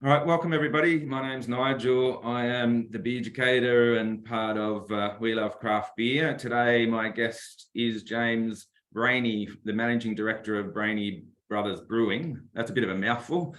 All right, welcome everybody. My name's Nigel. I am the beer educator and part of We Love Craft Beer. Today, my guest is James Breheny, the managing director of Breheny Bros Brewing. That's a bit of a mouthful.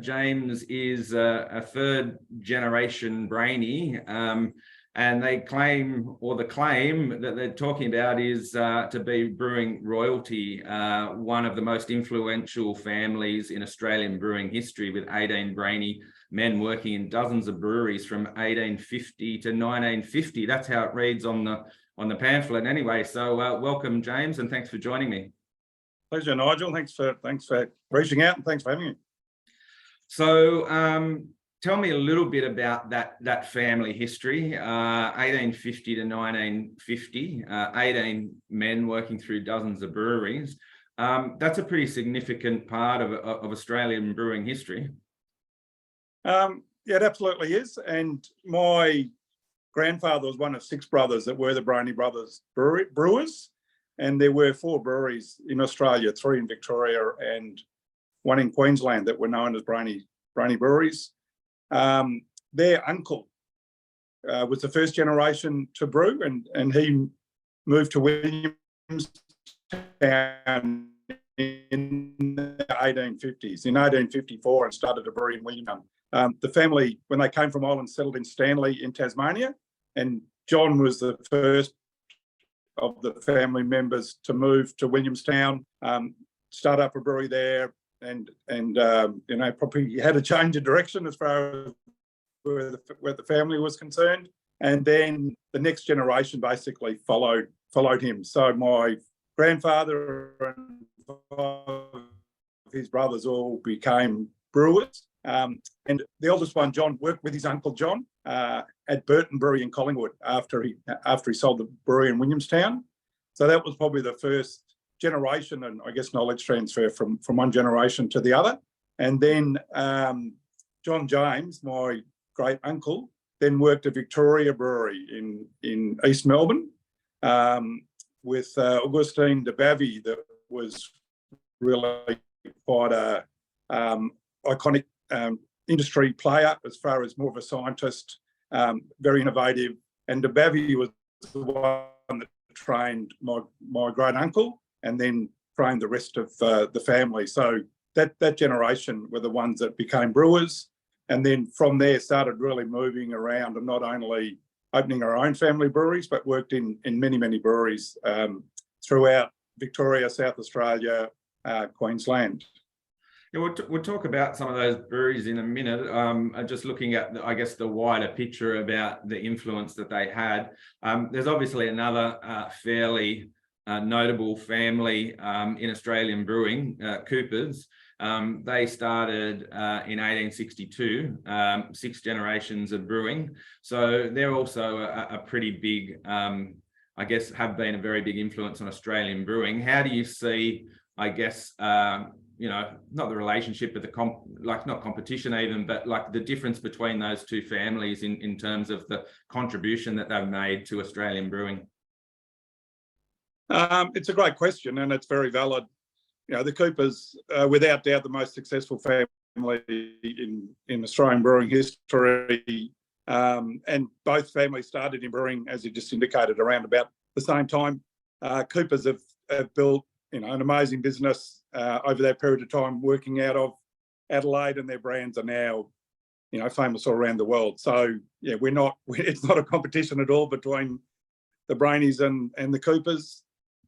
James is a third generation Breheny. And they claim, or the claim that they're talking about is to be brewing royalty, one of the most influential families in Australian brewing history, with 18 Breheny men working in dozens of breweries from 1850 to 1950. That's how it reads on the pamphlet. Anyway, so welcome, James, and thanks for joining me. Pleasure, Nigel. Thanks for reaching out, and thanks for having me. So, tell me a little bit about that family history, 1850 to 1950, 18 men working through dozens of breweries. That's a pretty significant part of Australian brewing history. Yeah, it absolutely is. And my grandfather was one of 6 brothers that were the Breheny Brothers Brewers. And there were 4 breweries in Australia, 3 in Victoria and 1 in Queensland that were known as Breheny Breweries. Their uncle was the first generation to brew, and he moved to Williamstown in the 1850s, in 1854, and started a brewery in Williamstown. The family, when they came from Ireland, settled in Stanley in Tasmania, and John was the first of the family members to move to Williamstown, start up a brewery there, and probably had a change of direction as far as where the family was concerned. And then the next generation basically followed him. So my grandfather and 5 of his brothers all became brewers. And the oldest one, John, worked with his uncle John at Burton Brewery in Collingwood after he sold the brewery in Williamstown. So that was probably the first generation, and I guess knowledge transfer from one generation to the other. And then John James, my great uncle, then worked at Victoria Brewery in East Melbourne with Augustine de Bavie, that was really quite a iconic industry player as far as more of a scientist, very innovative. And de Bavie was the one that trained my great uncle, and then trained the rest of the family. So that generation were the ones that became brewers, and then from there started really moving around and not only opening our own family breweries, but worked in many, many breweries throughout Victoria, South Australia, Queensland. Yeah, we'll talk about some of those breweries in a minute. Just looking at, I guess, the wider picture about the influence that they had. There's obviously another fairly notable family in Australian brewing, Coopers. They started in 1862, 6 generations of brewing. So they're also a pretty big, I guess, have been a very big influence on Australian brewing. How do you see, I guess, not the relationship, but not competition even, but like the difference between those 2 families in terms of the contribution that they've made to Australian brewing? It's a great question, and it's very valid. The Coopers, without doubt, the most successful family in Australian brewing history, and both families started in brewing, as you just indicated, around about the same time. Coopers have built, an amazing business over that period of time, working out of Adelaide, and their brands are now, famous all around the world. So yeah, it's not a competition at all between the Brehenys and the Coopers.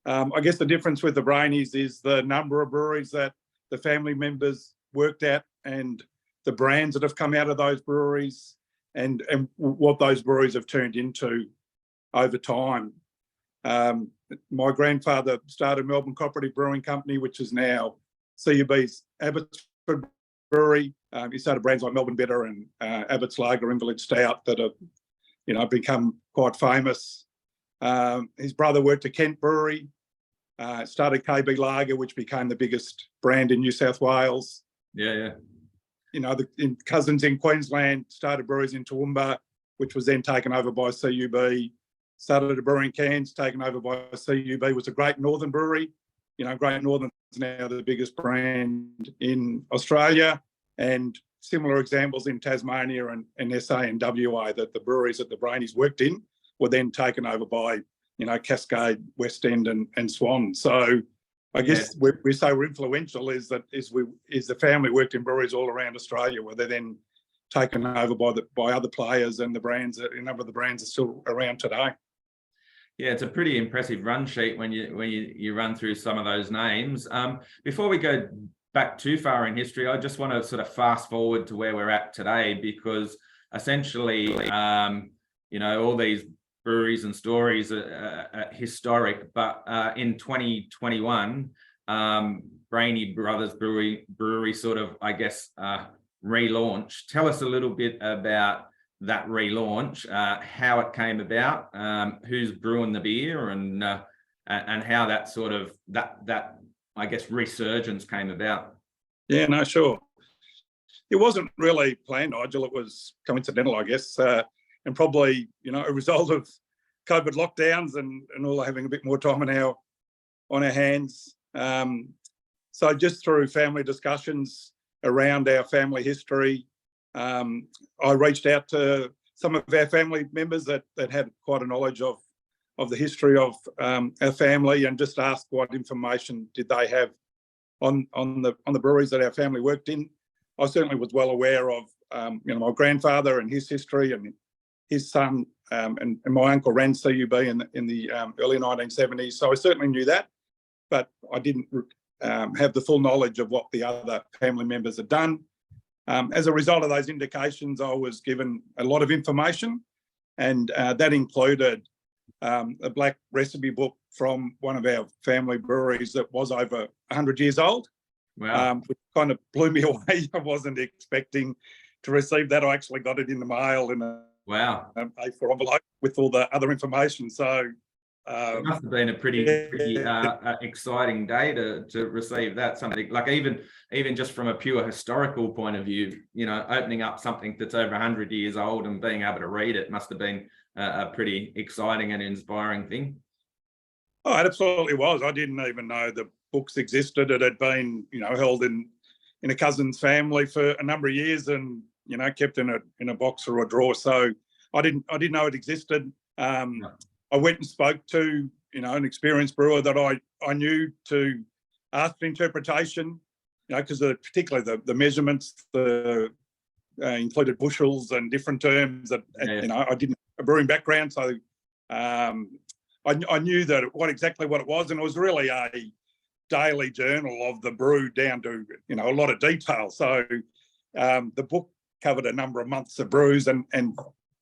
I guess the difference with the Brehenys is the number of breweries that the family members worked at, and the brands that have come out of those breweries, and what those breweries have turned into over time. My grandfather started Melbourne Cooperative Brewing Company, which is now CUB's Abbotsford Brewery. He started brands like Melbourne Bitter and Abbott's Lager, Invalid Stout, that have, become quite famous. His brother worked at Kent Brewery, started KB Lager, which became the biggest brand in New South Wales. Yeah. Cousins in Queensland started breweries in Toowoomba, which was then taken over by CUB. Started a brewery in Cairns, taken over by CUB. Was a great northern brewery. Great Northern's now the biggest brand in Australia, and similar examples in Tasmania and SA and WA, that the breweries that the Brehenys worked in were then taken over by, Cascade, West End and Swan. So I guess we say we're influential is the family worked in breweries all around Australia, where they're then taken over by other players, and a number of the brands are still around today. Yeah, it's a pretty impressive run sheet when you run through some of those names. Before we go back too far in history, I just want to sort of fast forward to where we're at today, because essentially, all these breweries and stories are historic. But in 2021, Breheny Bros Brewery sort of, I guess, relaunched. Tell us a little bit about that relaunch, how it came about, who's brewing the beer, and how that sort of that I guess resurgence came about. Yeah, no, sure. It wasn't really planned, Nigel. It was coincidental, I guess, and probably a result of COVID lockdowns and all having a bit more time on our hands. So just through family discussions around our family history, I reached out to some of our family members that had quite a knowledge of the history of our family, and just asked what information did they have on the breweries that our family worked in. I certainly was well aware of my grandfather and his history, and his son and my uncle ran CUB in the early 1970s. So I certainly knew that, but I didn't have the full knowledge of what the other family members had done. As a result of those indications, I was given a lot of information, and that included a black recipe book from one of our family breweries that was over 100 years old. Wow. Which kind of blew me away. I wasn't expecting to receive that. I actually got it in the mail in a A4 envelope with all the other information. So it must have been a pretty exciting day to receive that. Something like even just from a pure historical point of view, opening up something that's over 100 years old and being able to read it must have been a pretty exciting and inspiring thing. Oh, it absolutely was. I didn't even know the books existed. It had been, held in a cousin's family for a number of years, and kept in a box or a drawer. So I didn't know it existed. I went and spoke to an experienced brewer that I knew, to ask for interpretation, because particularly the measurements included bushels and different terms that I didn't have a brewing background, so I knew that exactly what it was, and it was really a daily journal of the brew down to a lot of detail. So the book covered a number of months of brews and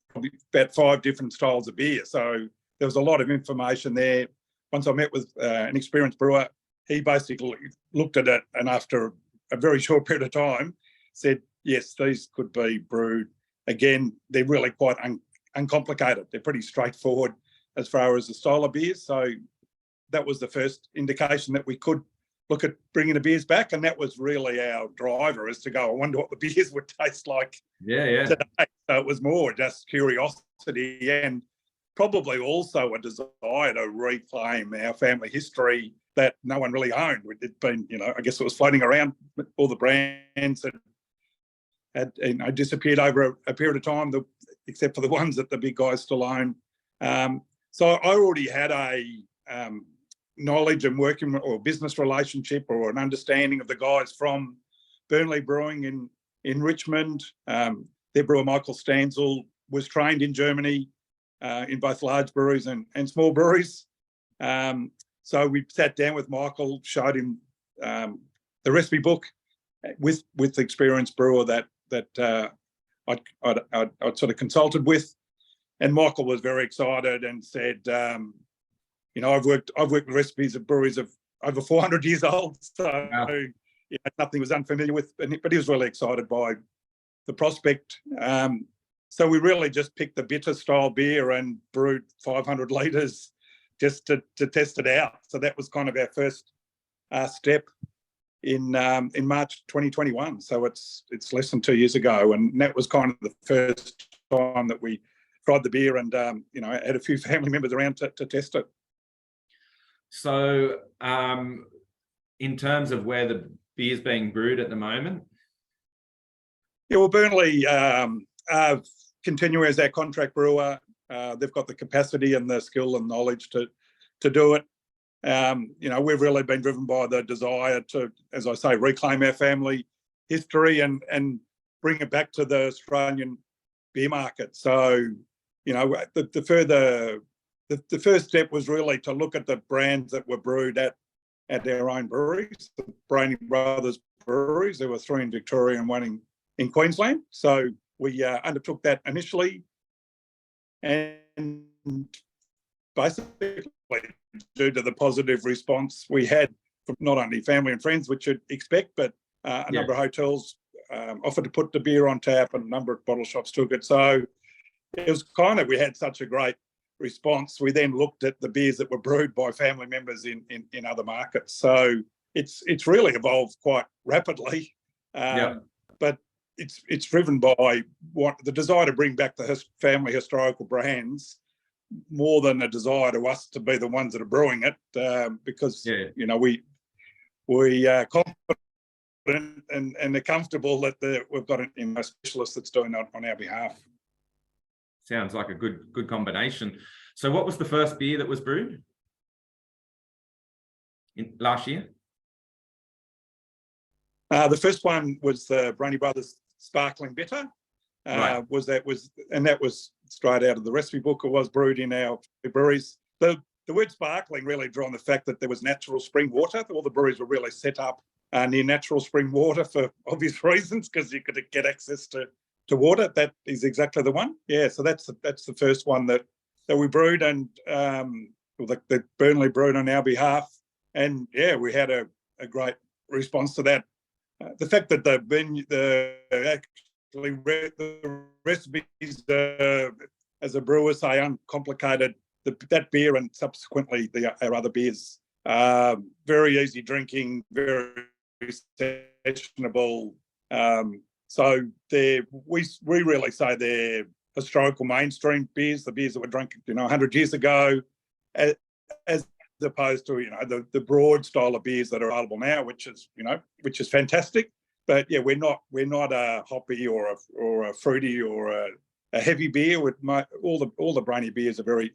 probably about 5 different styles of beer. So there was a lot of information there. Once I met with an experienced brewer, he basically looked at it, and after a very short period of time said, yes, these could be brewed. Again, they're really quite uncomplicated. They're pretty straightforward as far as the style of beers. So that was the first indication that we could look at bringing the beers back, and that was really our driver, is to go, I wonder what the beers would taste like today. So it was more just curiosity, and probably also a desire to reclaim our family history that no one really owned. It'd been, I guess it was floating around. All the brands had disappeared over a period of time, except for the ones that the big guys still own. So I already had a knowledge and working or business relationship or an understanding of the guys from Breheny Brewing in Richmond. Their brewer, Michael Stanzel, was trained in Germany in both large breweries and small breweries. So we sat down with Michael, showed him the recipe book with the experienced brewer that I'd sort of consulted with, and Michael was very excited and said, I've worked with recipes of breweries of over 400 years old, so nothing was unfamiliar with, but he was really excited by the prospect. So we really just picked the bitter style beer and brewed 500 litres just to test it out. So that was kind of our first step in March 2021. So it's less than 2 years ago, and that was kind of the first time that we tried the beer, and had a few family members around to test it. So in terms of where the beer's being brewed at the moment? Yeah, well, Burnley continuing as our contract brewer. They've got the capacity and the skill and knowledge to do it. We've really been driven by the desire to, as I say, reclaim our family history and bring it back to the Australian beer market. So, the first step was really to look at the brands that were brewed at our own breweries, the Breheny Bros Breweries. There were 3 in Victoria and 1 in Queensland. So we undertook that initially, and basically due to the positive response we had from not only family and friends, which you'd expect, but a number of hotels offered to put the beer on tap, and a number of bottle shops took it. So it was we had such a great response. We then looked at the beers that were brewed by family members in other markets. So it's really evolved quite rapidly. But it's driven by the desire to bring back the family historical brands more than a desire to us to be the ones that are brewing it, because we are confident and are comfortable that we've got a specialist that's doing it on our behalf. Sounds like a good combination. So what was the first beer that was brewed last year? The first one was the Breheny Brothers Sparkling Bitter. That was straight out of the recipe book. It was brewed in our breweries. The word sparkling really drew on the fact that there was natural spring water. All the breweries were really set up near natural spring water for obvious reasons, because you could get access to water. That is exactly the one. Yeah, so that's the first one that we brewed, and the Burnley brewed on our behalf. And yeah, we had a great response to that. The fact that the recipes, as a brewer, say uncomplicated, that beer and subsequently our other beers, very easy drinking, very sessionable. So we really say they're historical mainstream beers, the beers that were drunk 100 years ago, as opposed to the broad style of beers that are available now, which is fantastic. But yeah, we're not a hoppy or a fruity or a heavy beer. With all the Breheny beers are very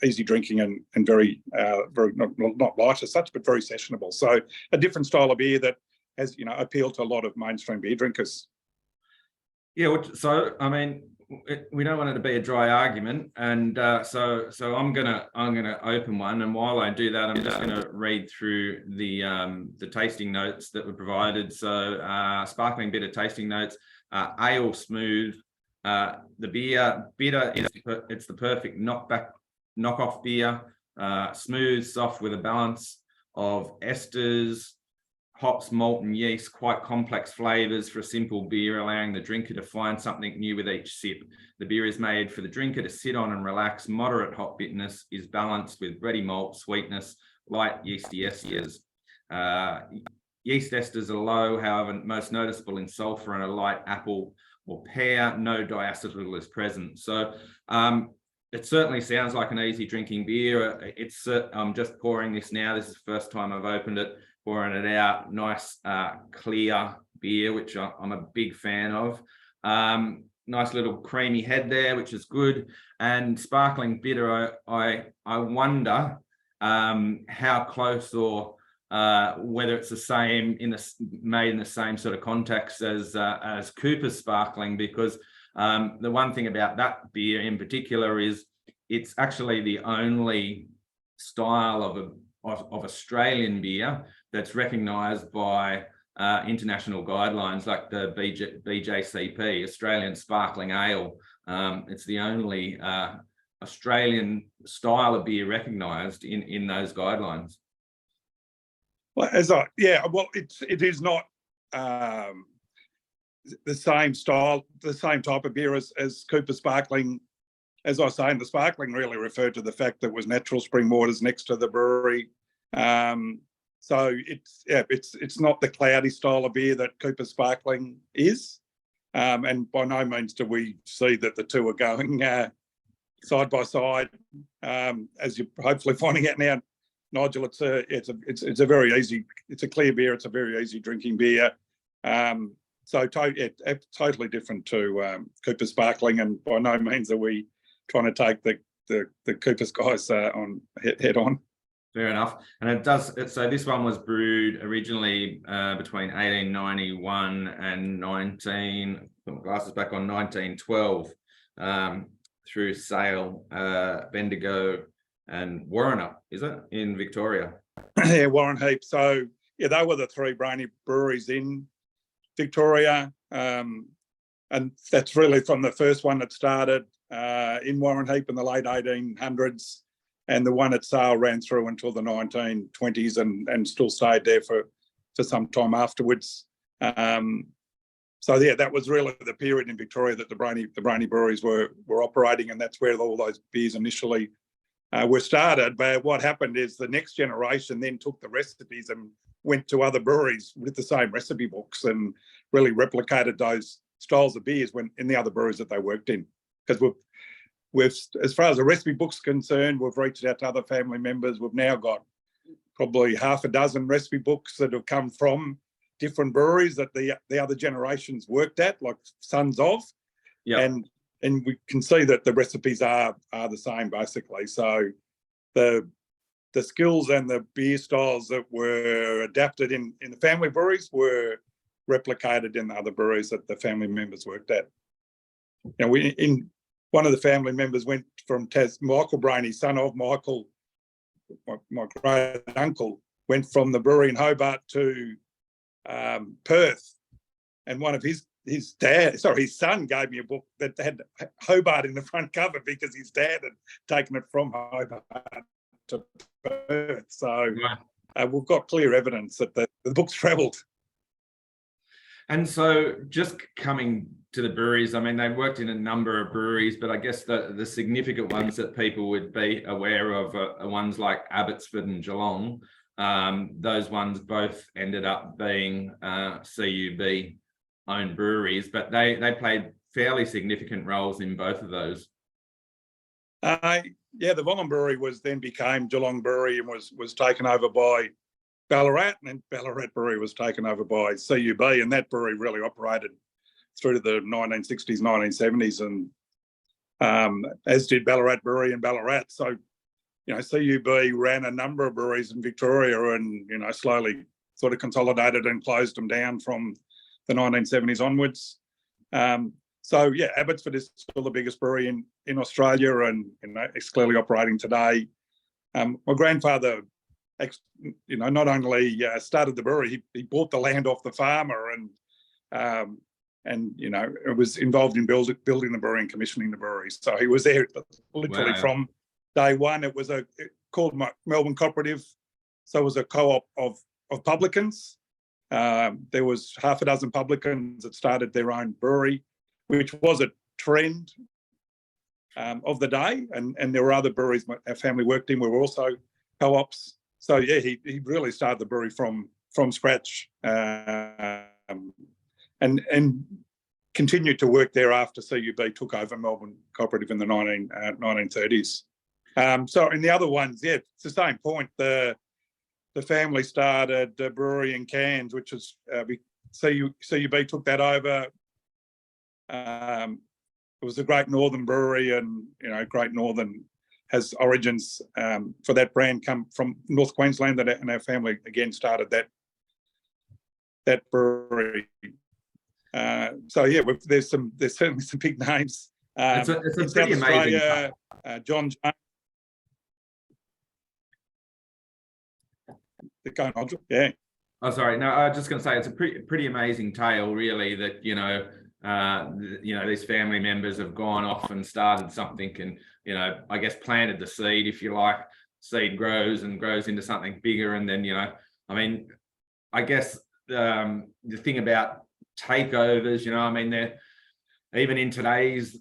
easy drinking and very not light as such, but very sessionable. So a different style of beer that has appealed to a lot of mainstream beer drinkers. Yeah, so I mean, we don't want it to be a dry argument, and so I'm gonna open one, and while I do that, I'm just gonna read through the tasting notes that were provided. So sparkling bitter tasting notes: ale smooth. The beer bitter it's the perfect knockoff beer. Smooth, soft, with a balance of esters, hops, malt, and yeast. Quite complex flavors for a simple beer, allowing the drinker to find something new with each sip. The beer is made for the drinker to sit on and relax. Moderate hop bitterness is balanced with bready malt sweetness, light yeasty esters. Yeast esters are low, however, most noticeable in sulfur, and a light apple or pear. No diacetyl is present. So it certainly sounds like an easy drinking beer. I'm just pouring this now. This is the first time I've opened it. Pouring it out, nice clear beer, which I'm a big fan of. Nice little creamy head there, which is good. And sparkling bitter, I wonder how close or whether it's the same made in the same sort of context as Cooper's sparkling, because the one thing about that beer in particular is it's actually the only style of Australian beer that's recognised by international guidelines like the BJCP, Australian Sparkling Ale. It's the only Australian style of beer recognised in those guidelines. Well, it is not the same style, the same type of beer as Cooper Sparkling. As I say, and the sparkling really referred to the fact that it was natural spring waters next to the brewery. So it's not the cloudy style of beer that Cooper Sparkling is, and by no means do we see that the two are going side by side, as you're hopefully finding out Nigel, it's a very easy, it's a clear beer. It's a very easy drinking beer. Totally different to Cooper Sparkling, and by no means are we trying to take the Cooper's guys on head on. Fair enough. And it does. So this one was brewed originally between 1891 and 1912 through Sale, Bendigo, and Warriner, is it, in Victoria? Yeah, Warren Heap. So yeah, they were the three Breheny breweries in Victoria, and that's really from the first one that started in Warren Heap in the late 1800s. And the one at Sale ran through until the 1920s and still stayed there for some time afterwards. So yeah, that was really the period in Victoria that the Breheny breweries were operating, and that's where all those beers initially were started. But what happened is the next generation then took the recipes and went to other breweries with the same recipe books and really replicated those styles of beers in the other breweries that they worked in. Because we've, as far as the recipe book's concerned, we've reached out to other family members. We've now got probably half a dozen recipe books that have come from different breweries that the other generations worked at, like sons of. Yeah. And we can see that the recipes are the same, basically. So the skills and the beer styles that were adapted in the family breweries were replicated in the other breweries that the family members worked at. You know, one of the family members went from Michael Breheny, son of Michael, my great uncle, went from the brewery in Hobart to Perth, and one of his son gave me a book that had Hobart in the front cover because his dad had taken it from Hobart to Perth. So we've got clear evidence that the book's travelled. And so just coming to the breweries, I mean, they worked in a number of breweries, but I guess the significant ones that people would be aware of are ones like Abbotsford and Geelong. Those ones both ended up being CUB-owned breweries, but they played fairly significant roles in both of those. Yeah, the Vollen Brewery then became Geelong Brewery and was taken over by Ballarat, and then Ballarat Brewery was taken over by CUB, and that brewery really operated through to the 1960s, 1970s, and as did Ballarat Brewery and Ballarat. So, you know, CUB ran a number of breweries in Victoria and, you know, slowly sort of consolidated and closed them down from the 1970s onwards. So, yeah, Abbotsford is still the biggest brewery in Australia, and, you know, it's clearly operating today. My grandfather, you know, not only started the brewery, he bought the land off the farmer, and you know, it was involved in building the brewery and commissioning the brewery. So he was there literally from day one. It was called Melbourne Cooperative, so it was a co-op of publicans. There was half a dozen publicans that started their own brewery, which was a trend of the day, and there were other breweries our family worked in were also co-ops. So yeah, he really started the brewery from scratch, and continued to work there after CUB took over Melbourne Cooperative in the 1930s. So in the other ones, yeah, it's the same point. The family started a brewery in Cairns, which was CUB took that over. It was the Great Northern Brewery, and, you know, Great Northern has origins for that brand come from North Queensland, and our family again started that brewery. So yeah, there's certainly some big names. It's a pretty amazing. John Jones. Yeah. Oh, sorry. No, I was just going to say it's a pretty amazing tale, really. That you know, these family members have gone off and started something, and, you know, I guess planted the seed, if you like. Seed grows into something bigger, and then, you know, I mean, I guess the thing about takeovers, you know, I mean, they're even in today's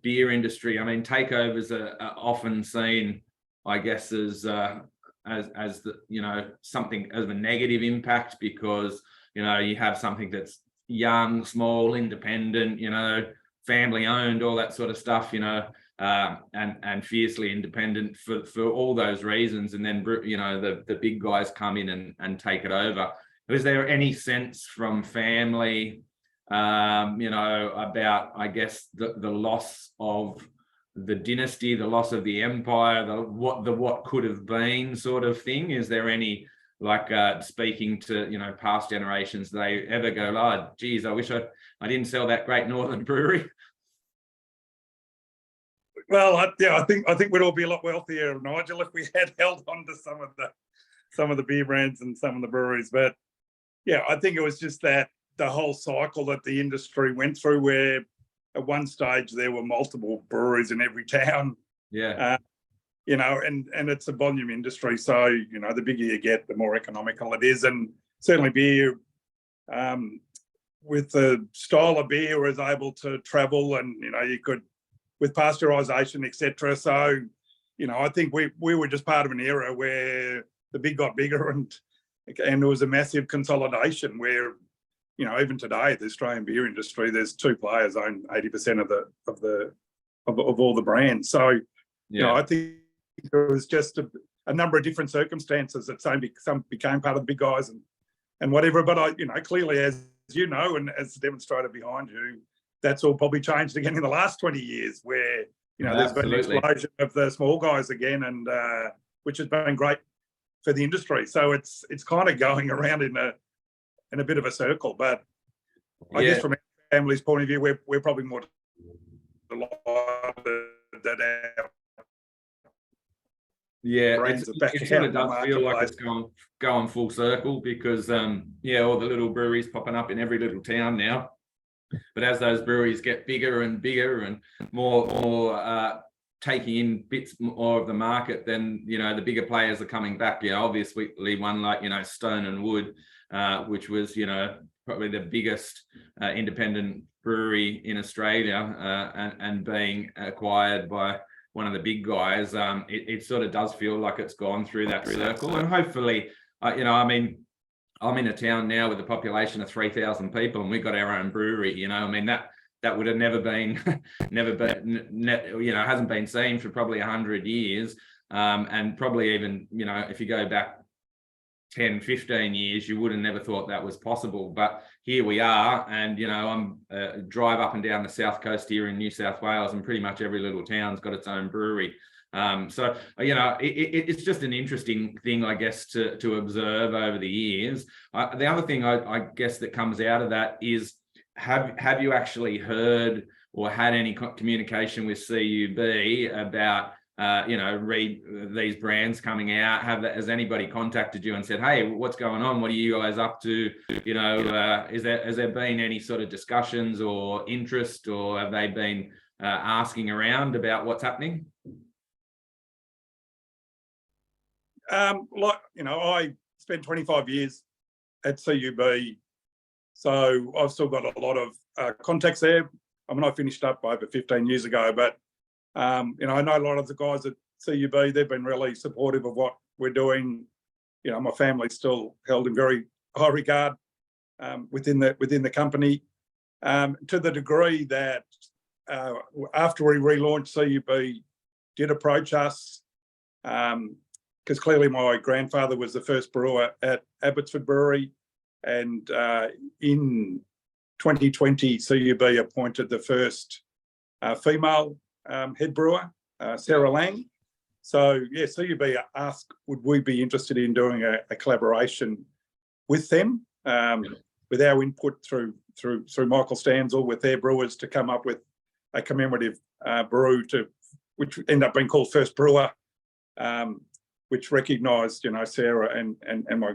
beer industry. I mean, takeovers are often seen, I guess, as the, you know, something as a negative impact, because, you know, you have something that's young, small, independent, you know, family owned, all that sort of stuff, you know. and fiercely independent for all those reasons. And then, you know, the big guys come in and take it over. Was there any sense from family, you know, about, I guess, the loss of the dynasty, the loss of the empire, the what could have been sort of thing? Is there any, like, speaking to, you know, past generations, they ever go, oh, geez, I wish I didn't sell that great Northern brewery? Well, I think we'd all be a lot wealthier, Nigel, if we had held on to some of the beer brands and some of the breweries. But yeah, I think it was just that the whole cycle that the industry went through, where at one stage there were multiple breweries in every town. Yeah. You know, and it's a volume industry, so, you know, the bigger you get, the more economical it is. And certainly beer, with the style of beer, was able to travel, and, you know, you could, with pasteurization, etc. So, you know, I think we were just part of an era where the big got bigger, and there was a massive consolidation where, you know, even today, the Australian beer industry, there's two players own 80% of all the brands. So, you know, I think it was just a number of different circumstances that some became part of the big guys and whatever. But you know, clearly, as you know, and as demonstrated behind you, that's all probably changed again in the last 20 years, where, you know, there's been an explosion of the small guys again, and which has been great for the industry. So it's kind of going around in a bit of a circle. But I guess from our family's point of view, we're probably more delighted that our it sort of does feel like it's going full circle, because all the little breweries popping up in every little town now. But as those breweries get bigger and bigger and more taking in bits more of the market, then, you know, the bigger players are coming back. You know, obviously one like, you know, Stone and Wood, which was, you know, probably the biggest independent brewery in Australia, and being acquired by one of the big guys. It sort of does feel like it's gone through that circle, and hopefully, you know, I mean, I'm in a town now with a population of 3,000 people, and we've got our own brewery. You know, I mean, that would have never been, you know, hasn't been seen for probably 100 years. And probably even, you know, if you go back 10, 15 years, you would have never thought that was possible. But here we are, and, you know, I'm drive up and down the south coast here in New South Wales, and pretty much every little town's got its own brewery. So, you know, it's just an interesting thing, I guess, to observe over the years. The other thing I guess that comes out of that is, have you actually heard or had any communication with CUB about, you know, read these brands coming out? Has anybody contacted you and said, hey, what's going on? What are you guys up to? You know, has there been any sort of discussions or interest, or have they been asking around about what's happening? Like, you know, I spent 25 years at CUB, so I've still got a lot of contacts there. I mean, I finished up over 15 years ago, but, you know, I know a lot of the guys at CUB. They've been really supportive of what we're doing. You know, my family's still held in very high regard within the company, to the degree that after we relaunched, CUB did approach us, because clearly my grandfather was the first brewer at Abbotsford Brewery, and in 2020, CUB appointed the first female head brewer, Sarah Lang. So yeah, CUB asked, would we be interested in doing a collaboration with them, with our input through Michael Stanzel, with their brewers, to come up with a commemorative brew, which ended up being called First Brewer, which recognised, you know, Sarah and my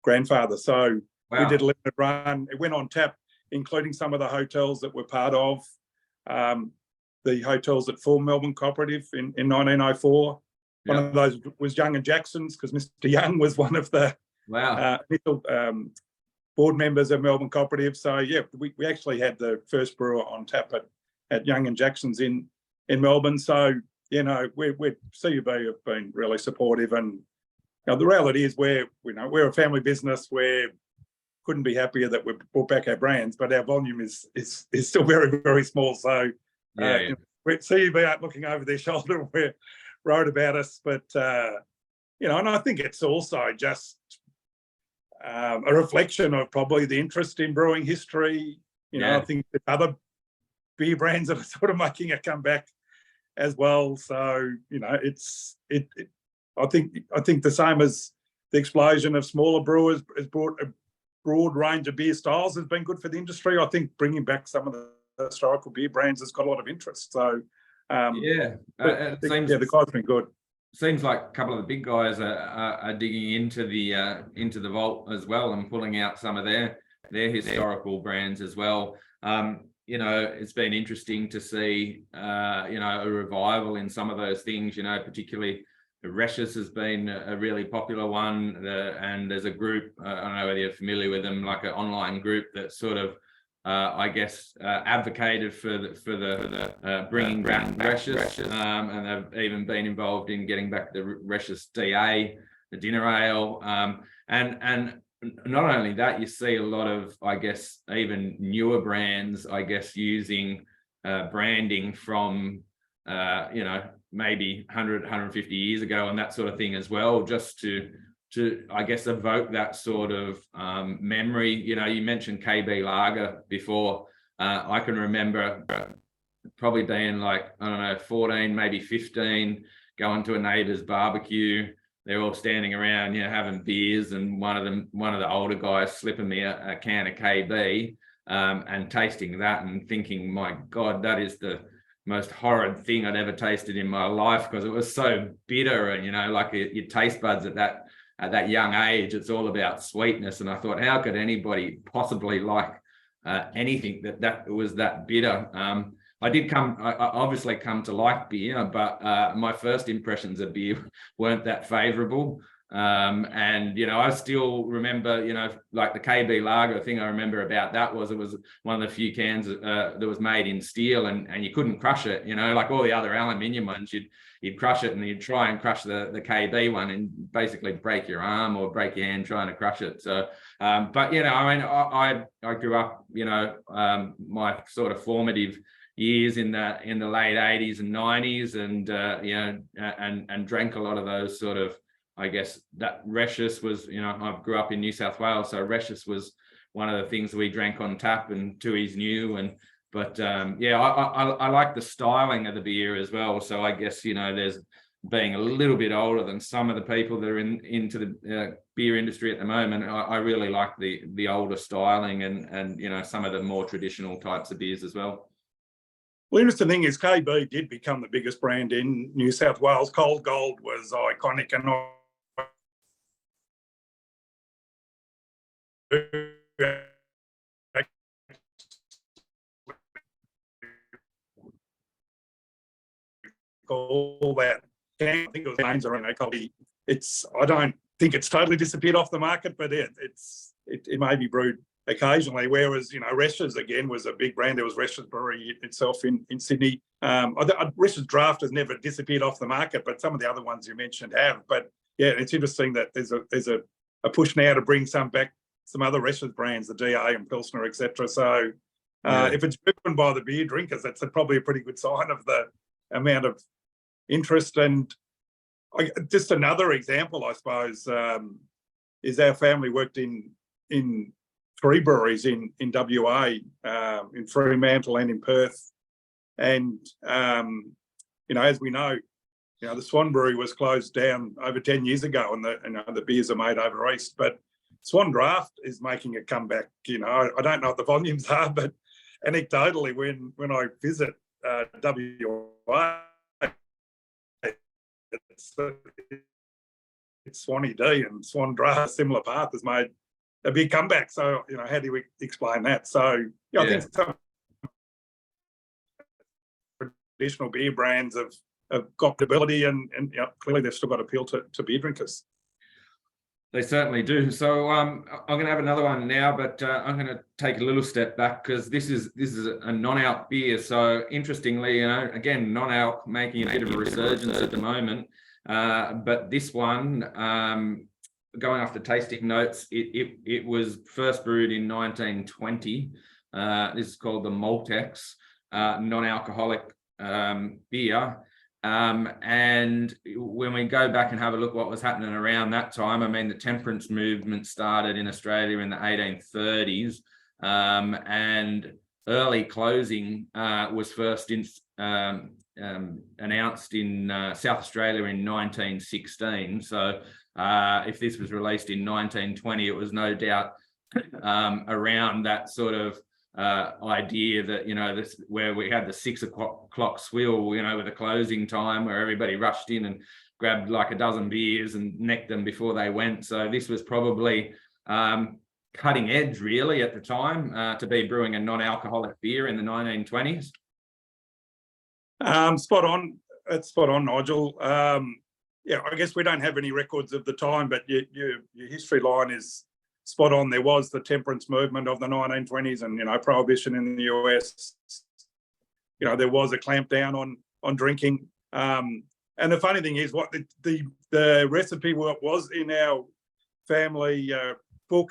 grandfather. So we did a limited run. It went on tap, including some of the hotels that we're part of, the hotels that formed Melbourne Cooperative in 1904. One of those was Young and Jackson's, because Mr. Young was one of the initial board members of Melbourne Cooperative. So yeah, we actually had the first brewer on tap at Young and Jackson's in Melbourne. So, you know, we're CUB have been really supportive, and, you know, the reality is we're a family business. We couldn't be happier that we've brought back our brands, but our volume is still very, very small. So we see you be out looking over their shoulder where wrote about us, but and I think it's also just a reflection of probably the interest in brewing history. I think the other beer brands that are sort of making a comeback as well. So I think the same as the explosion of smaller brewers has brought a broad range of beer styles has been good for the industry. I think bringing back some of the historical beer brands has got a lot of interest. So the guys have been good. Seems like a couple of the big guys are digging into the vault as well and pulling out some of their historical brands as well. It's been interesting to see a revival in some of those things. Particularly Resh's has been a really popular one, and there's a group, I don't know whether you're familiar with them, like an online group that sort of advocated for the bringing back Resh's, and they've even been involved in getting back the Resh's DA, the dinner ale, and not only that, you see a lot of, I guess, even newer brands, I guess, using branding from maybe 100, 150 years ago and that sort of thing as well, just to I guess evoke that sort of memory. You mentioned KB Lager before. I can remember probably being like, I don't know, 14, maybe 15, going to a neighbour's barbecue. They're all standing around, having beers, and one of the older guys slipping me a can of KB, and tasting that and thinking, my God, that is the most horrid thing I'd ever tasted in my life, because it was so bitter, and like your taste buds at that young age, it's all about sweetness. And I thought, how could anybody possibly like anything that was that bitter? I obviously come to like beer, but my first impressions of beer weren't that favourable. And I still remember, like the KB Lager thing I remember about that was, it was one of the few cans that was made in steel, and you couldn't crush it, like all the other aluminium ones, you'd crush it, and you'd try and crush the KB one and basically break your arm or break your hand trying to crush it. So, but I grew up, my sort of formative years in the late 80s and 90s, and drank a lot of those sort of, I guess, that Resh's was, I grew up in New South Wales, so Resh's was one of the things we drank on tap, and Tui's new. But I like the styling of the beer as well. So I guess, there's being a little bit older than some of the people that are into the beer industry at the moment. I really like the older styling and some of the more traditional types of beers as well. Well, interesting thing is KB did become the biggest brand in New South Wales. Cold Gold was iconic, and all that. I think it was names around Cold. I don't think it's totally disappeared off the market, but it may be brewed occasionally. Whereas Resh's again was a big brand. There was Resh's Brewery itself in Sydney. Resh's Draft has never disappeared off the market, but some of the other ones you mentioned have. But yeah, it's interesting that there's a push now to bring some back, some other Resh's brands, the DA and Pilsner, etc. So if it's driven by the beer drinkers, that's probably a pretty good sign of the amount of interest. And just another example, I suppose, is our family worked in 3 breweries in WA, in Fremantle and in Perth. And, as we know, the Swan Brewery was closed down over 10 years ago, and the beers are made over east. But Swan Draft is making a comeback. I don't know what the volumes are, but anecdotally, when I visit WA, it's Swanee D, and Swan Draft, similar path, has made a big comeback. So, how do we explain that? So, I think some traditional beer brands have got credibility, and clearly they've still got appeal to beer drinkers. They certainly do. So I'm going to have another one now, but I'm going to take a little step back, because this is a non-alc beer. So interestingly, again, non-alc making a bit of a resurgence at the moment. But this one, going off the tasting notes, it was first brewed in 1920. This is called the Maltex, non-alcoholic beer. And when we go back and have a look what was happening around that time, I mean, the temperance movement started in Australia in the 1830s, and early closing was first announced in South Australia in 1916. So if this was released in 1920, it was no doubt around that sort of idea that, you know, this where we had the 6 o'clock swill, you know, with a closing time where everybody rushed in and grabbed like a dozen beers and necked them before they went. So this was probably cutting edge really at the time to be brewing a non-alcoholic beer in the 1920s. Spot on. That's spot on, Nigel. Yeah, I guess we don't have any records of the time, but your history line is spot on. There was the temperance movement of the 1920s, and, you know, prohibition in the US. You know, there was a clampdown on drinking. And the funny thing is, what the recipe was in our family book,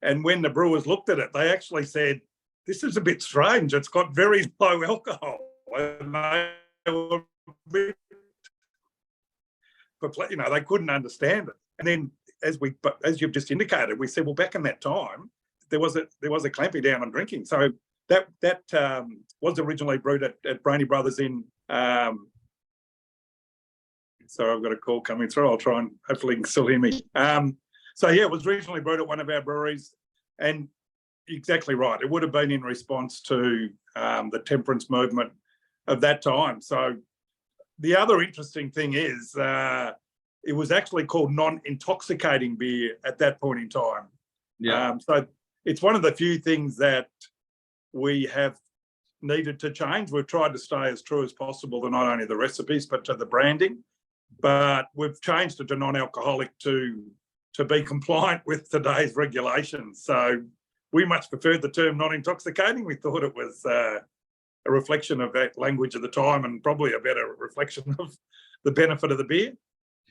and when the brewers looked at it, they actually said, "This is a bit strange. It's got very low alcohol." And they were, you know, they couldn't understand it. And then, as you've just indicated, we said, well, back in that time, there was a clamping down on drinking. So that was originally brewed at Breheny Brothers in. So I've got a call coming through. I'll try and hopefully you can still hear me. So yeah, it was originally brewed at one of our breweries, and exactly right. It would have been in response to the temperance movement of that time. So the other interesting thing is, it was actually called non-intoxicating beer at that point in time. Yeah. So it's one of the few things that we have needed to change. We've tried to stay as true as possible to not only the recipes, but to the branding. But we've changed it to non-alcoholic to be compliant with today's regulations. So we much preferred the term non-intoxicating. We thought it was a reflection of that language of the time, and probably a better reflection of the benefit of the beer.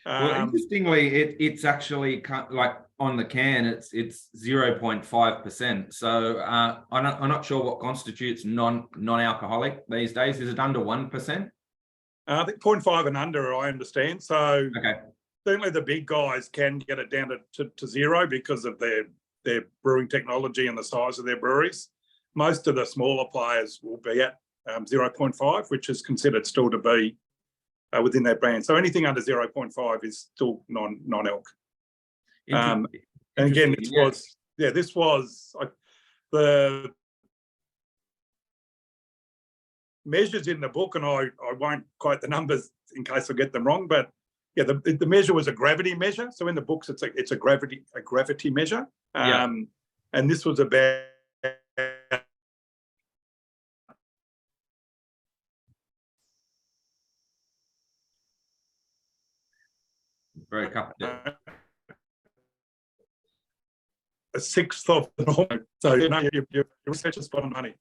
Well, interestingly, it's actually like on the can, it's 0.5%. So I'm not sure what constitutes non-alcoholic these days. Is it under 1%? I think 0.5 and under, I understand. So okay. Certainly the big guys can get it down to zero because of their brewing technology and the size of their breweries. Most of the smaller players will be at 0.5, which is considered still to be within that brand. So anything under 0.5 is still non-alc. And again, this was the measures in the book, and I won't quote the numbers in case I get them wrong, but yeah, the measure was a gravity measure. So in the books, it's a gravity measure. And this was about very a sixth of the normal. So you know, your research is spot on money.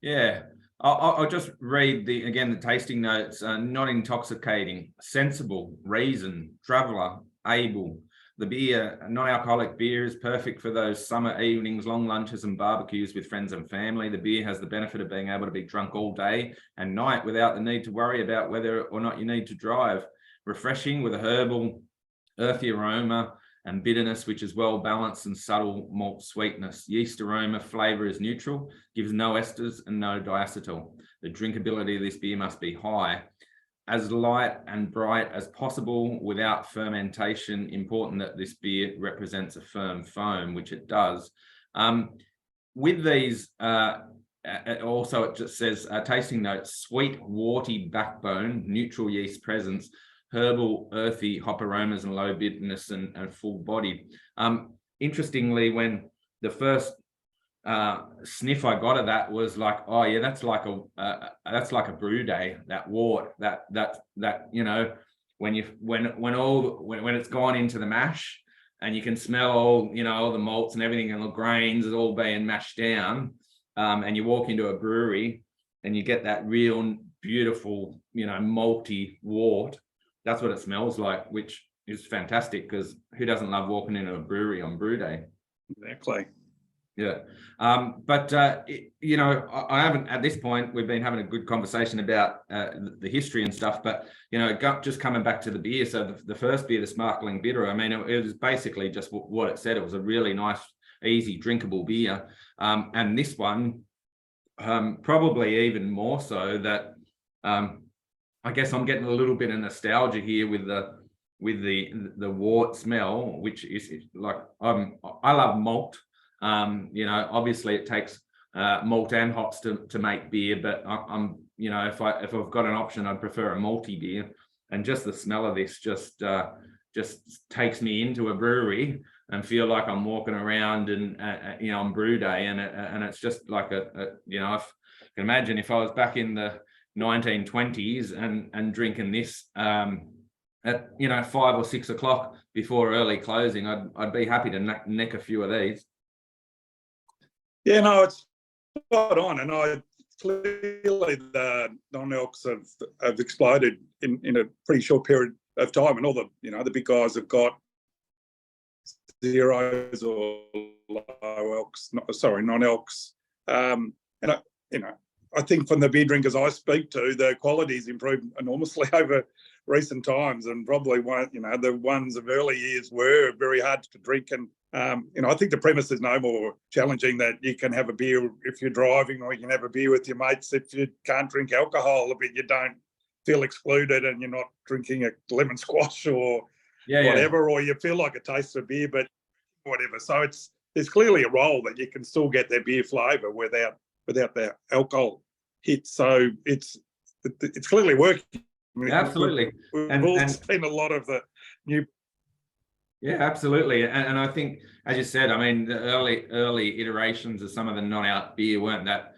Yeah. I'll just read the tasting notes. Not intoxicating, sensible, reason, traveller, able. The beer, non-alcoholic beer, is perfect for those summer evenings, long lunches and barbecues with friends and family. The beer has the benefit of being able to be drunk all day and night without the need to worry about whether or not you need to drive. Refreshing with a herbal, earthy aroma and bitterness, which is well balanced, and subtle malt sweetness. Yeast aroma flavour is neutral, gives no esters and no diacetyl. The drinkability of this beer must be high. As light and bright as possible without fermentation. Important that this beer represents a firm foam, which it does. With these, also it just says tasting notes: sweet, warty backbone, neutral yeast presence, herbal, earthy hop aromas, and low bitterness and full body. Interestingly, when the first sniff I got of that was like, oh yeah, that's like a brew day. That wort, that you know, when it's gone into the mash, and you can smell all the malts and everything and the grains is all being mashed down, and you walk into a brewery and you get that real beautiful, malty wort. That's what it smells like, which is fantastic, because who doesn't love walking into a brewery on brew day? Exactly. Yeah. But you know, I haven't, at this point, we've been having a good conversation about the history and stuff, but you know, just coming back to the beer. So the first beer, the sparkling bitter, I mean, it was basically just what it said. It was a really nice, easy, drinkable beer. And this one, probably even more so that I guess I'm getting a little bit of nostalgia here with the wort smell, which is like, I love malt. You know, obviously it takes malt and hops to make beer, but I'm you know, if I've got an option, I'd prefer a malty beer. And just the smell of this just takes me into a brewery and feel like I'm walking around and you know, on brew day, and it's just like you know, if I can imagine if I was back in the 1920s and drinking this at, you know, 5 or 6 o'clock before early closing, I'd be happy to neck a few of these. Yeah, no, it's spot on, and clearly the non-elks have exploded in a pretty short period of time, and all the, you know, the big guys have got zeros or low elks, non-elks, and you know, I think from the beer drinkers I speak to, the quality's improved enormously over recent times, and probably you know, the ones of early years were very hard to drink. And you know, I think the premise is no more challenging, that you can have a beer if you're driving, or you can have a beer with your mates if you can't drink alcohol, but you don't feel excluded and you're not drinking a lemon squash or whatever, or you feel like it tastes of beer, but whatever. So there's clearly a role that you can still get their beer flavour without the alcohol hit. So it's clearly working. I mean, Absolutely. We've all seen a lot of the new. Yeah, absolutely. And I think, as you said, I mean, the early iterations of some of the non-out beer weren't that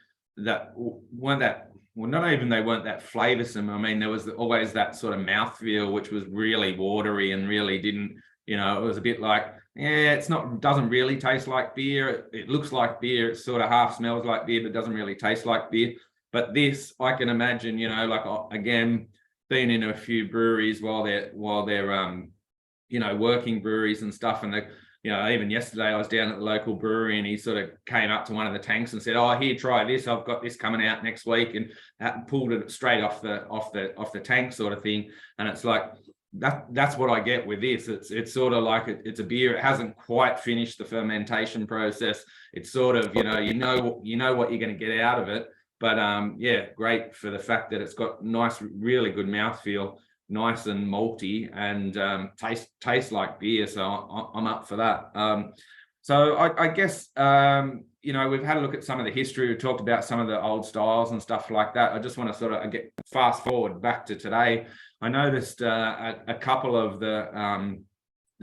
well, not even they weren't that flavoursome. I mean, there was always that sort of mouthfeel, which was really watery and really didn't, you know, it was a bit like, yeah, doesn't really taste like beer. It looks like beer. It sort of half smells like beer, but doesn't really taste like beer. But this, I can imagine, you know, like, again, been in a few breweries while they're you know, working breweries and stuff, and you know, even yesterday I was down at the local brewery and he sort of came up to one of the tanks and said, "Oh, here, try this. I've got this coming out next week," and pulled it straight off the tank, sort of thing. And it's like that's what I get with this. It's sort of like it's a beer. It hasn't quite finished the fermentation process. It's sort of, you know what you're going to get out of it. But yeah, great for the fact that it's got nice, really good mouthfeel, nice and malty, and tastes like beer. So I'm up for that. So I guess you know, we've had a look at some of the history. We've talked about some of the old styles and stuff like that. I just want to sort of get fast forward back to today. I noticed a couple of the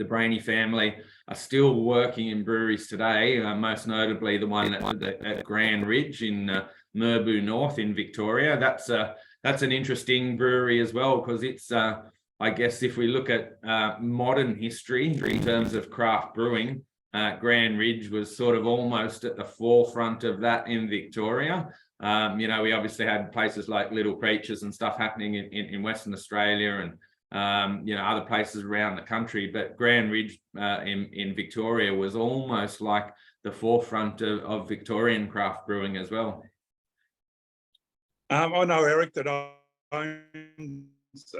Breheny family are still working in breweries today, most notably the one at Grand Ridge in Merbau North in Victoria. That's an interesting brewery as well, because it's, I guess, if we look at modern history in terms of craft brewing, Grand Ridge was sort of almost at the forefront of that in Victoria. You know, we obviously had places like Little Creatures and stuff happening in Western Australia, and you know, other places around the country, but Grand Ridge in Victoria was almost like the forefront of Victorian craft brewing as well. I know Eric that owns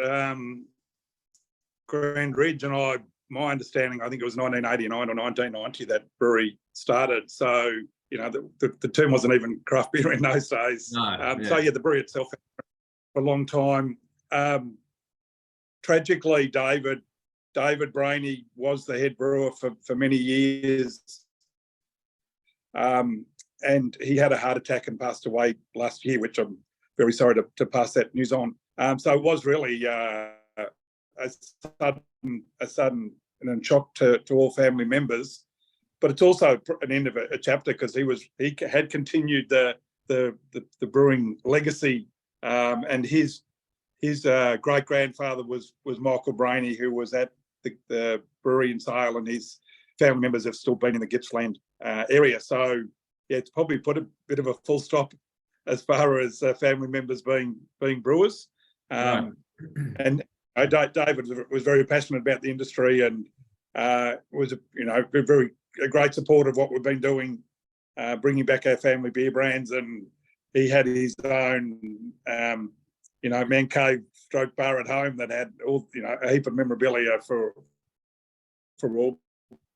Grand Ridge, and my understanding, I think it was 1989 or 1990 that brewery started. So, you know, the term wasn't even craft beer in those days. No, yeah. So yeah, the brewery itself for a long time. Tragically, David Breheny was the head brewer for many years. And he had a heart attack and passed away last year, which I'm very sorry to pass that news on. So it was really a sudden and shock to all family members, but it's also an end of a chapter, because he had continued the brewing legacy, and his great grandfather was Michael Breheny, who was at the brewery in Sale, and his family members have still been in the Gippsland area. So yeah, it's probably put a bit of a full stop as far as family members being brewers. Right. And David was very passionate about the industry, and was a great supporter of what we've been doing bringing back our family beer brands, and he had his own, man cave stroke bar at home that had all, a heap of memorabilia for all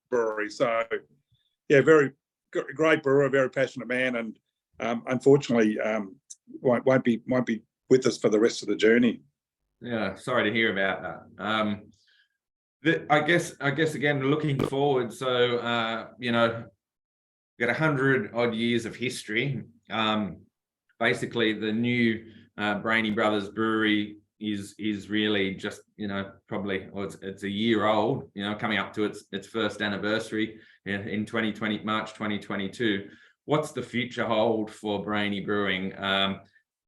breweries. So, yeah, very great brewer, very passionate man, and unfortunately won't be with us for the rest of the journey. Yeah, sorry to hear about that. I guess again, looking forward, so got 100 odd years of history. Basically, the new Breheny Brothers Brewery is really just probably, or it's a year old, coming up to its first anniversary in 2020, March 2022. What's the future hold for Breheny Brewing?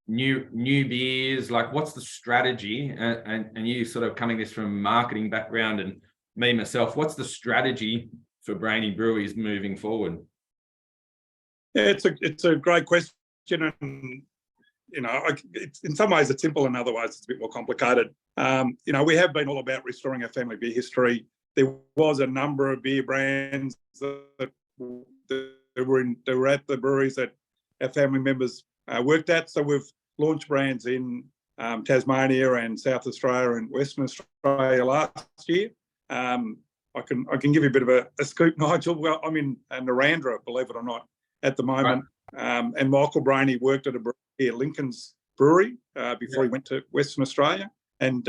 New beers, like what's the strategy? And you sort of coming this from a marketing background, and me myself, what's the strategy for Breheny Breweries moving forward? Yeah, it's a great question, and in some ways it's simple, and otherwise it's a bit more complicated. We have been all about restoring our family beer history. There was a number of beer brands that were at the breweries that our family members worked at. So we've launched brands in Tasmania and South Australia and Western Australia last year. I can give you a bit of a scoop, Nigel. Well, I'm in Narrandera, believe it or not, at the moment. Right. And Michael Breheny worked at a brewery here, Lincoln's Brewery, before he went to Western Australia. And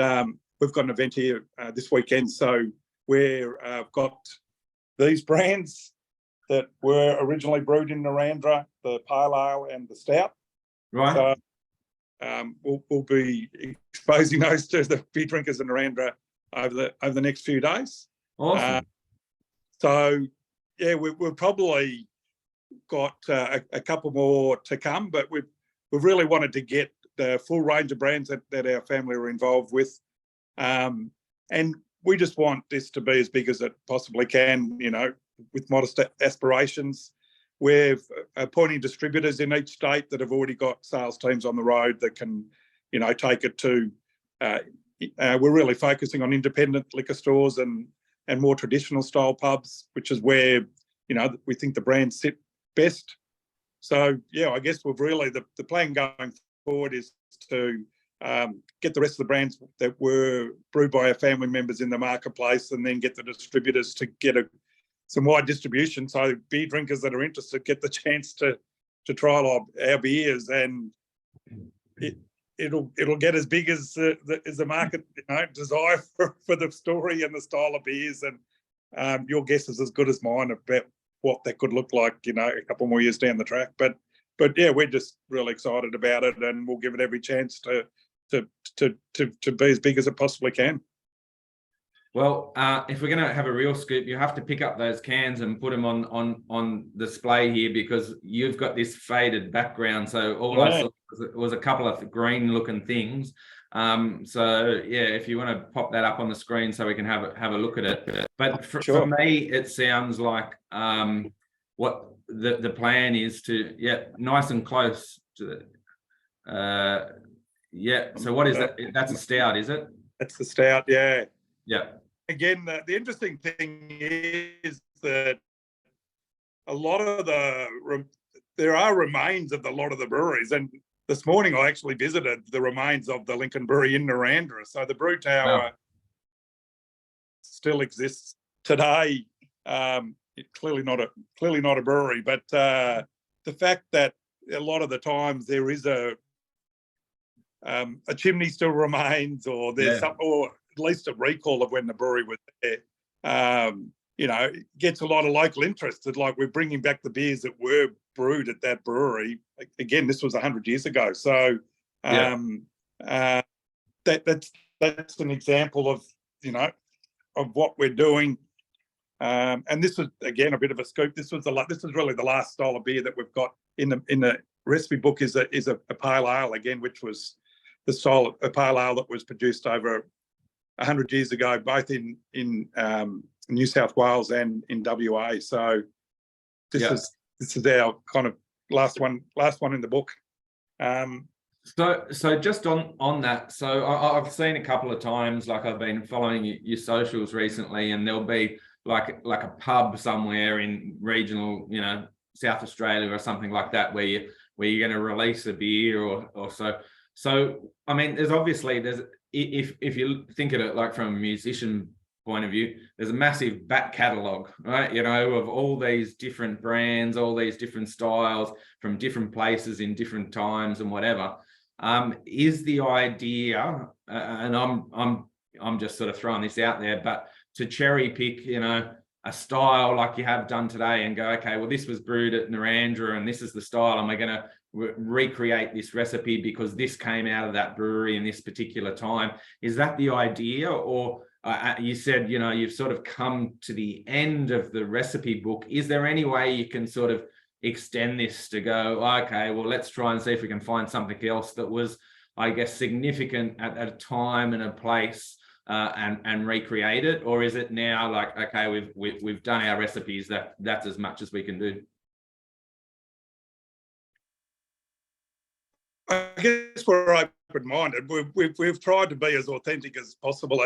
we've got an event here this weekend. So we've got these brands that were originally brewed in Narrandera, the Pale Ale and the Stout. Right. So we'll be exposing those to the beer drinkers in Narrandera over the next few days. Awesome. So yeah, we've probably got a couple more to come, but we've really wanted to get the full range of brands that our family are involved with, and we just want this to be as big as it possibly can. With modest aspirations. We're appointing distributors in each state that have already got sales teams on the road that can, take it to. We're really focusing on independent liquor stores and more traditional style pubs, which is where we think the brands sit best. So yeah, I guess we've really the plan going forward is to get the rest of the brands that were brewed by our family members in the marketplace, and then get the distributors to get some wide distribution, so beer drinkers that are interested get the chance to trial our beers, and it'll get as big as the market desire for the story and the style of beers, and your guess is as good as mine about what that could look like, a couple more years down the track. But yeah, we're just really excited about it, and we'll give it every chance to be as big as it possibly can. Well, if we're going to have a real scoop, you have to pick up those cans and put them on display here, because you've got this faded background. So all I saw was a couple of green-looking things. So yeah, if you want to pop that up on the screen so we can have a look at it. But for me, it sounds like what the plan is to nice and close to the. So what is that? That's a stout, is it? That's the stout. Yeah. Yeah. Again, the interesting thing is that a lot of there are remains of a lot of the breweries, and this morning I actually visited the remains of the Lincoln Brewery in Narrandera. So the brew tower still exists today. Clearly not a brewery, but the fact that a lot of the times there is a chimney still remains, or there's some, or at least a recall of when the brewery was there, gets a lot of local interest. It's like we're bringing back the beers that were brewed at that brewery. Again, this was 100 years ago. So that's an example of, of what we're doing. And this was, again, a bit of a scoop. This is really the last style of beer that we've got in the recipe book is a pale ale, again, which was the style of a pale ale that was produced over 100 years ago, both in New South Wales and in WA. So this is our kind of last one in the book. So just on that, so I've seen a couple of times, like I've been following your socials recently, and there'll be like a pub somewhere in regional, South Australia or something like that, where you're going to release a beer or so. So I mean, if you think of it like from a musician point of view, there's a massive back catalogue, right? Of all these different brands, all these different styles from different places in different times and whatever. Is the idea, and I'm just sort of throwing this out there, but to cherry pick, a style like you have done today and go, okay, well, this was brewed at Narrandera and this is the style, and we're going to recreate this recipe because this came out of that brewery in this particular time. Is that the idea? Or you said, you've sort of come to the end of the recipe book. Is there any way you can sort of extend this to go, okay, well, let's try and see if we can find something else that was, I guess, significant at a time and a place, and recreate it? Or is it now like, okay, we've done our recipes, that's as much as we can do? I guess we're open-minded. We've tried to be as authentic as possible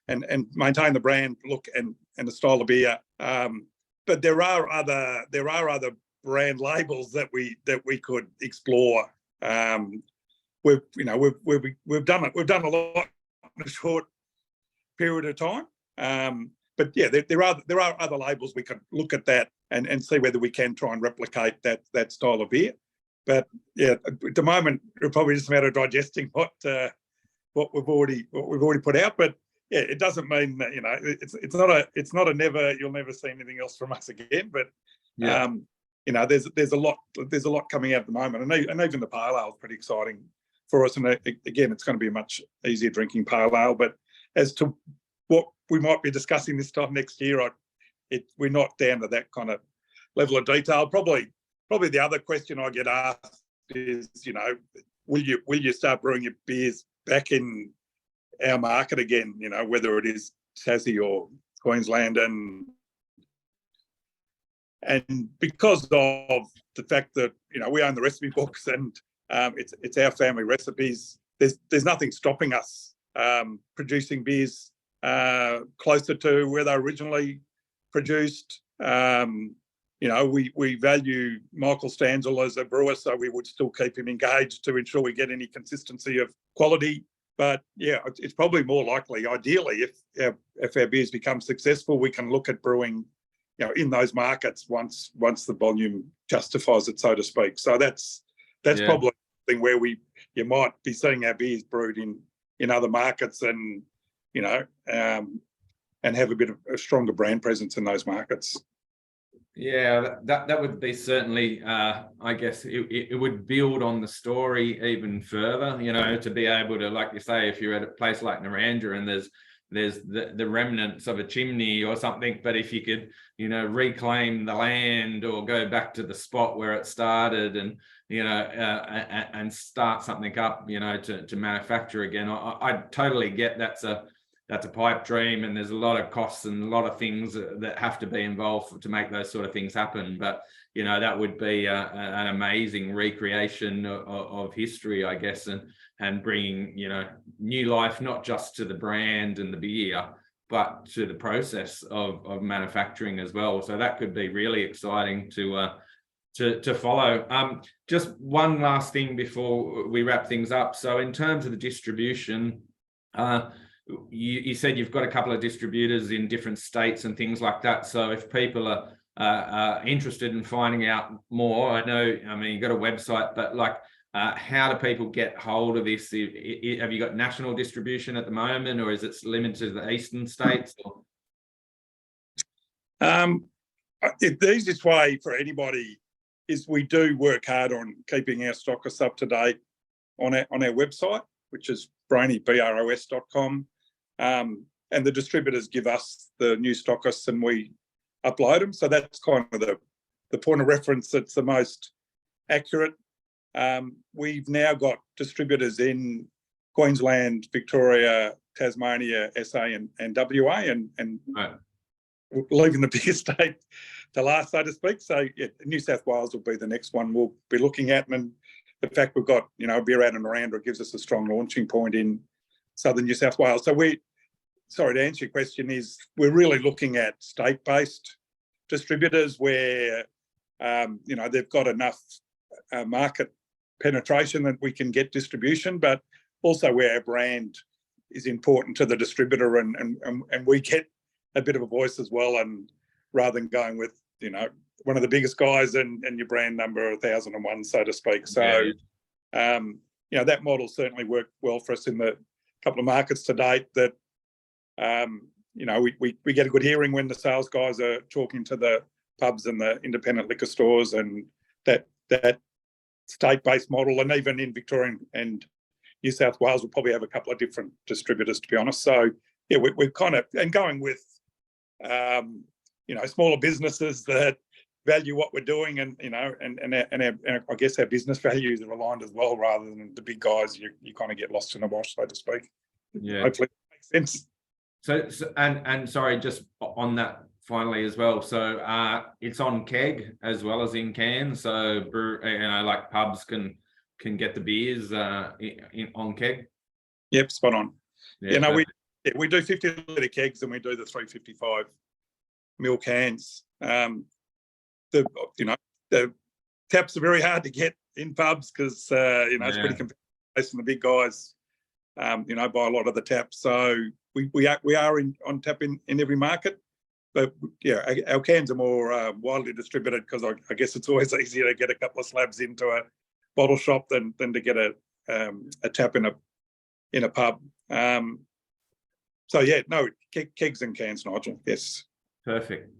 and maintain the brand look and the style of beer. But there are other brand labels that we could explore. We've done a lot in a short period of time. But yeah, there are other labels we could look at that and see whether we can try and replicate that style of beer. But yeah, at the moment, it's probably just a matter of digesting what we've already put out. But yeah, it doesn't mean that, it's not a never, you'll never see anything else from us again. But yeah. There's a lot coming out at the moment, and even the pale ale is pretty exciting for us. And again, it's going to be a much easier drinking pale ale. But as to what we might be discussing this time next year, we're not down to that kind of level of detail. Probably the other question I get asked is, will you start brewing your beers back in our market again? Whether it is Tassie or Queensland, and because of the fact that we own the recipe books and it's our family recipes, there's nothing stopping us producing beers closer to where they originally produced. We value Michael Stanzel as a brewer, so we would still keep him engaged to ensure we get any consistency of quality. But yeah, it's probably more likely, ideally, if our beers become successful, we can look at brewing, in those markets once the volume justifies it, so to speak. So that's probably something where you might be seeing our beers brewed in other markets, and and have a bit of a stronger brand presence in those markets. Yeah, that would be certainly, I guess it would build on the story even further, to be able to, like you say, if you're at a place like Narrandera and there's the remnants of a chimney or something, but if you could, reclaim the land or go back to the spot where it started and, and start something up, to manufacture again, I totally get that's a pipe dream, and there's a lot of costs and a lot of things that have to be involved to make those sort of things happen. But, that would be an amazing recreation of history, I guess, and bringing, new life, not just to the brand and the beer, but to the process of manufacturing as well. So that could be really exciting to follow. Just one last thing before we wrap things up. So in terms of the distribution, you said you've got a couple of distributors in different states and things like that. So if people are interested in finding out more, I mean, you've got a website, but how do people get hold of this? Have you got national distribution at the moment, or is it limited to the eastern states? The easiest way for anybody is we do work hard on keeping our stockists up to date on our website, which is brehenybros.com. And the distributors give us the new stockists and we upload them. So that's kind of the point of reference that's the most accurate. We've now got distributors in Queensland, Victoria, Tasmania, SA and WA, and right, leaving the biggest state to last, so to speak. So yeah, New South Wales will be the next one we'll be looking at. And the fact we've got, beer out in Narrandera gives us a strong launching point in southern New South Wales. So sorry, to answer your question, we're really looking at state-based distributors where they've got enough market penetration that we can get distribution, but also where our brand is important to the distributor, and we get a bit of a voice as well. And rather than going with, one of the biggest guys and your brand number 1,001, so to speak. So, that model certainly worked well for us in the couple of markets to date. That, we get a good hearing when the sales guys are talking to the pubs and the independent liquor stores, and that state-based model, and even in Victoria and New South Wales, we'll probably have a couple of different distributors, to be honest. So, yeah, we've kind of, and going with, smaller businesses that value what we're doing, and I guess our business values are aligned as well, rather than the big guys. You kind of get lost in the wash, so to speak. Yeah, hopefully it makes sense. So and sorry, just on that finally as well. So it's on keg as well as in can. So like pubs can get the beers on keg. Yep, spot on. Yeah, we do 50-litre kegs, and we do the 355 ml cans. The taps are very hard to get in pubs because it's pretty competitive from the big guys. Buy a lot of the taps. So we are on tap in every market. But yeah, our cans are more widely distributed because I guess it's always easier to get a couple of slabs into a bottle shop than to get a tap in a pub. So yeah, no, kegs and cans, Nigel. Yes. Perfect.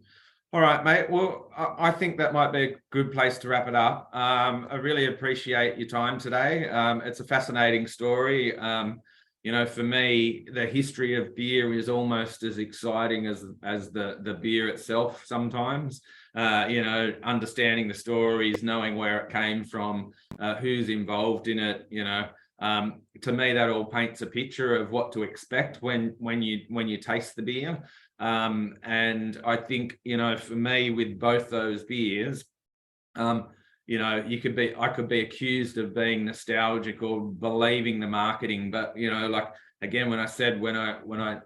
All right, mate. Well, I think that might be a good place to wrap it up. I really appreciate your time today. It's a fascinating story. For me, the history of beer is almost as exciting as the beer itself sometimes. Understanding the stories, knowing where it came from, who's involved in it, to me, that all paints a picture of what to expect when you taste the beer. And I think, for me, with both those beers, I could be accused of being nostalgic or believing the marketing, but again, when I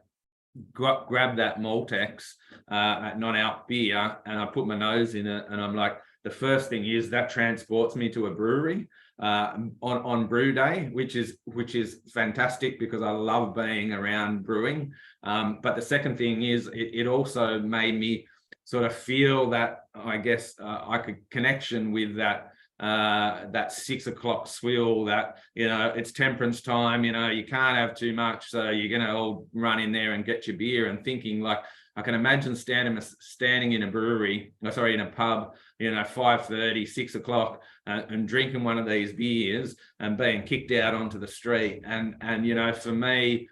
grabbed that Maltex at non-alc beer and I put my nose in it, and I'm like, the first thing is that transports me to a brewery on brew day, which is fantastic because I love being around brewing. But the second thing is it also made me sort of feel that, I guess, connection with that 6 o'clock swill, that it's temperance time, you can't have too much, so you're gonna all run in there and get your beer, and thinking like, I can imagine standing in a pub, 5:30, 6 o'clock, and drinking one of these beers and being kicked out onto the street. And for me,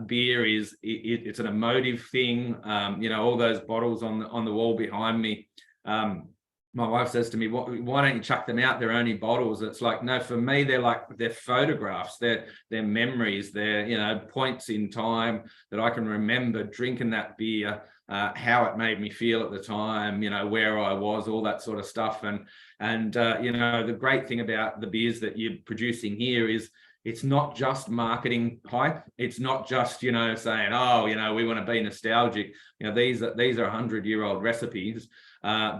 beer it's an emotive thing. All those bottles on the wall behind me. My wife says to me, why don't you chuck them out? They're only bottles. It's like, no, for me, they're photographs, they're memories, they're points in time that I can remember drinking that beer, how it made me feel at the time, where I was, all that sort of stuff. And the great thing about the beers that you're producing here is it's not just marketing hype. It's not just, saying, we want to be nostalgic. These are 100-year-old recipes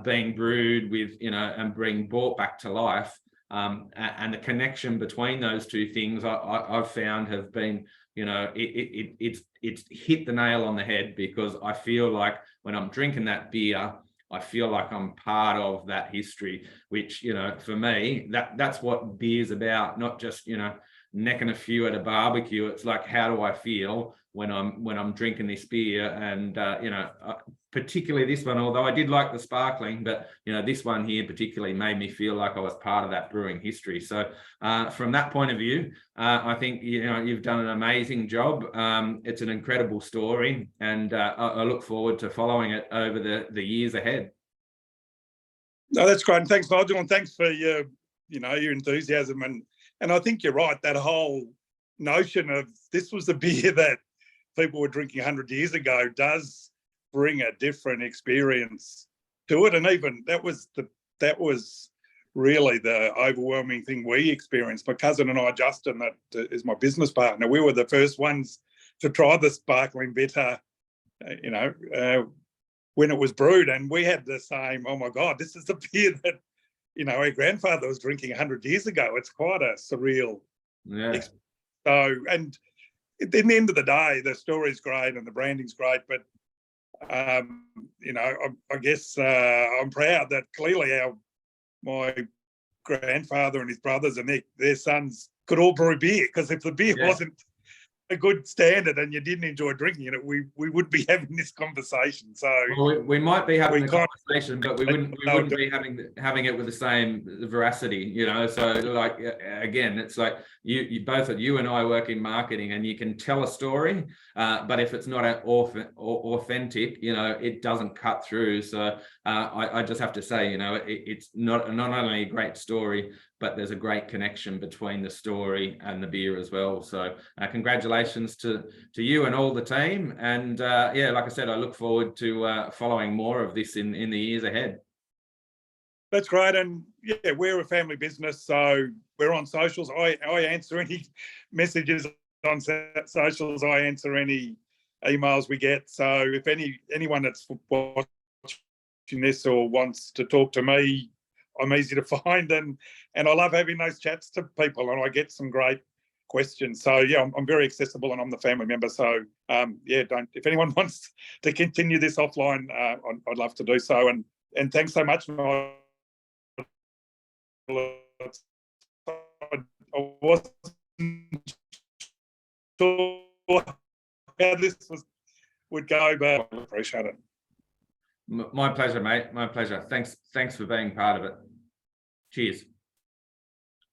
being brewed with, and being brought back to life. And the connection between those two things I've found have been, it's hit the nail on the head, because I feel like when I'm drinking that beer, I feel like I'm part of that history, which, for me, that's what beer's about, not just, necking a few at a barbecue. It's like, how do I feel when I'm drinking this beer? And particularly this one, although I did like the sparkling, but this one here particularly made me feel like I was part of that brewing history. So from that point of view, I think you've done an amazing job. It's an incredible story, and I look forward to following it over the years ahead. No, that's great, and thanks, Nigel, and thanks for your enthusiasm. And I think you're right, that whole notion of this was the beer that people were drinking 100 years ago does bring a different experience to it. And even that was really the overwhelming thing we experienced. My cousin and I, Justin, that is my business partner, we were the first ones to try the sparkling bitter. when it was brewed, and we had the same, oh my God, this is the beer that, our grandfather was drinking 100 years ago. It's quite a surreal. Yeah. So, and at the end of the day, the story's great and the branding's great, but, I guess I'm proud that clearly my grandfather and his brothers and their sons could all brew beer, because if the beer wasn't a good standard and you didn't enjoy drinking it, we would be having this conversation. So well, we might be having the conversation, but we wouldn't be having it with the same veracity, So like, again, it's like you both of you and I work in marketing, and you can tell a story, but if it's not authentic, it doesn't cut through. So I just have to say, it's not only a great story, but there's a great connection between the story and the beer as well. So congratulations to you and all the team. And like I said, I look forward to following more of this in the years ahead. That's great. And we're a family business, so we're on socials. I answer any messages on socials. I answer any emails we get. So if anyone that's watching this or wants to talk to me, I'm easy to find, and I love having those chats to people, and I get some great questions. So I'm very accessible, and I'm the family member. So if anyone wants to continue this offline, I'd love to do so. And thanks so much. I wasn't sure how this would go, but I appreciate it. My pleasure, mate. My pleasure. Thanks for being part of it. Cheers.